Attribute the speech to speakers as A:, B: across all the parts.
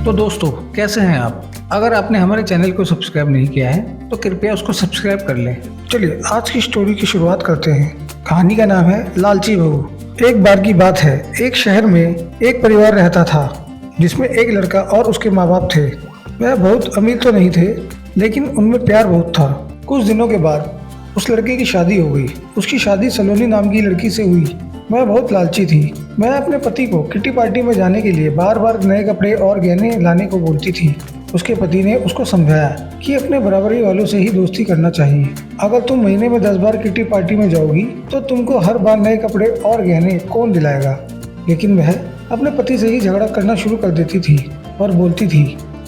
A: तो दोस्तों, कैसे हैं आप? अगर आपने हमारे चैनल को सब्सक्राइब नहीं किया है तो कृपया उसको सब्सक्राइब कर लें। चलिए आज की स्टोरी की शुरुआत करते हैं। कहानी का नाम है लालची बहू। एक बार की बात है, एक शहर में एक परिवार रहता था जिसमें एक लड़का और उसके माँ बाप थे। वह बहुत अमीर तो नहीं थे, लेकिन उनमें प्यार बहुत था। कुछ दिनों के बाद उस लड़के की शादी हो गई। उसकी शादी सलोनी नाम की लड़की से हुई। वह बहुत लालची थी। वह अपने पति को किटी पार्टी में जाने के लिए बार बार नए कपड़े और गहने लाने को बोलती थी। उसके पति ने उसको समझाया कि अपने बराबरी वालों से ही दोस्ती करना चाहिए। अगर तुम महीने में 10 बार किटी पार्टी में जाओगी तो तुमको हर बार नए कपड़े और गहने कौन दिलाएगा। लेकिन वह अपने पति से ही झगड़ा करना शुरू कर देती थी और बोलती थी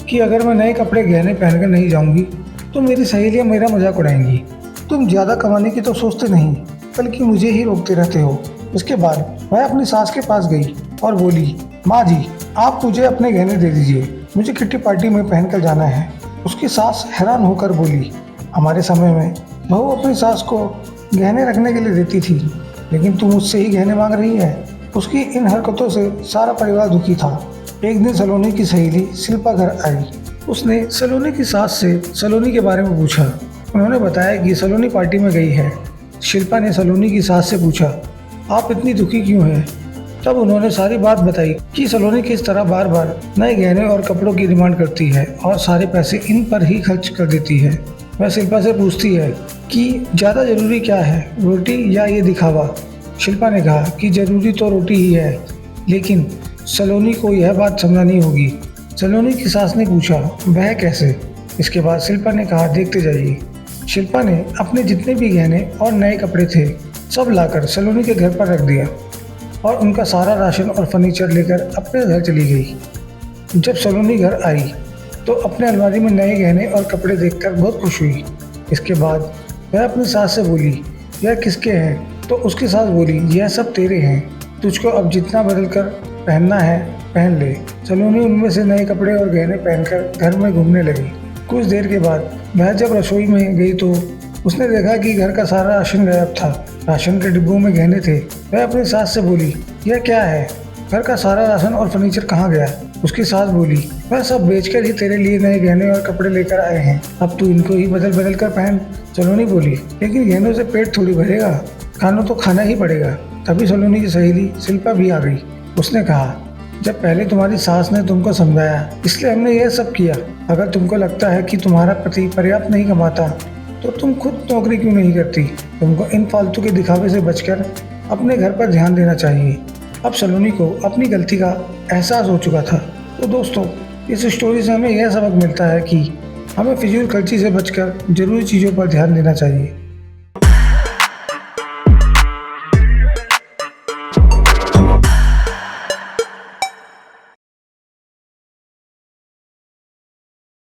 A: कि अगर मैं नए कपड़े गहने पहनकर नहीं जाऊंगी तो मेरी सहेलियां मेरा मजाक उड़ाएंगी। तुम ज़्यादा कमाने की तो सोचते नहीं, बल्कि मुझे ही रोकते रहते हो। इसके बाद वह अपनी सास के पास गई और बोली, माँ जी, आप मुझे अपने गहने दे दीजिए, मुझे किट्टी पार्टी में पहनकर जाना है। उसकी सास हैरान होकर बोली, हमारे समय में बहू अपनी सास को गहने रखने के लिए देती थी, लेकिन तू मुझसे ही गहने मांग रही है। उसकी इन हरकतों से सारा परिवार दुखी था। एक दिन सलोनी की सहेली शिल्पा घर आई। उसने सलोनी की सास से सलोनी के बारे में पूछा। उन्होंने बताया कि सलोनी पार्टी में गई है। शिल्पा ने सलोनी की सास से पूछा, आप इतनी दुखी क्यों हैं? तब उन्होंने सारी बात बताई कि सलोनी किस तरह बार बार नए गहने और कपड़ों की डिमांड करती है और सारे पैसे इन पर ही खर्च कर देती है। वह शिल्पा से पूछती है कि ज़्यादा ज़रूरी क्या है, रोटी या ये दिखावा? शिल्पा ने कहा कि ज़रूरी तो रोटी ही है, लेकिन सलोनी को यह बात समझानी होगी। सलोनी की सास ने पूछा, वह कैसे? इसके बाद शिल्पा ने कहा, देखते जाइए। शिल्पा ने अपने जितने भी गहने और नए कपड़े थे सब लाकर सलोनी के घर पर रख दिया और उनका सारा राशन और फर्नीचर लेकर अपने घर चली गई। जब सलोनी घर आई तो अपने अलमारी में नए गहने और कपड़े देखकर बहुत खुश हुई। इसके बाद वह अपनी सास से बोली, यह किसके हैं? तो उसकी सास बोली, यह सब तेरे हैं, तुझको अब जितना बदल कर पहनना है पहन ले। सलोनी उनमें से नए कपड़े और गहने पहनकर घर में घूमने लगी। कुछ देर के बाद वह जब रसोई में गई तो उसने देखा कि घर का सारा राशन गायब था। राशन के डिब्बों में गहने थे। वह अपनी सास से बोली, यह क्या है? घर का सारा राशन और फर्नीचर कहाँ गया? उसकी सास बोली, वह सब बेचकर ही तेरे लिए नए गहने और कपड़े लेकर आए हैं, अब तू इनको ही बदल बदल कर पहन। सलोनी बोली, लेकिन गहनों से पेट थोड़ी भरेगा, खाना तो खाना ही पड़ेगा। तभी सलोनी की सहेली शिल्पा भी आ गई। उसने कहा, जब पहले तुम्हारी सास ने तुमको समझाया इसलिए हमने यह सब किया। अगर तुमको लगता है कि तुम्हारा पति पर्याप्त नहीं कमाता तो तुम खुद नौकरी क्यों नहीं करती? तुमको इन फालतू के दिखावे से बचकर अपने घर पर ध्यान देना चाहिए। अब सलोनी को अपनी गलती का एहसास हो चुका था। तो दोस्तों, इस स्टोरी से हमें यह सबक मिलता है कि हमें फिजूल खर्ची से बचकर जरूरी चीज़ों पर ध्यान देना चाहिए।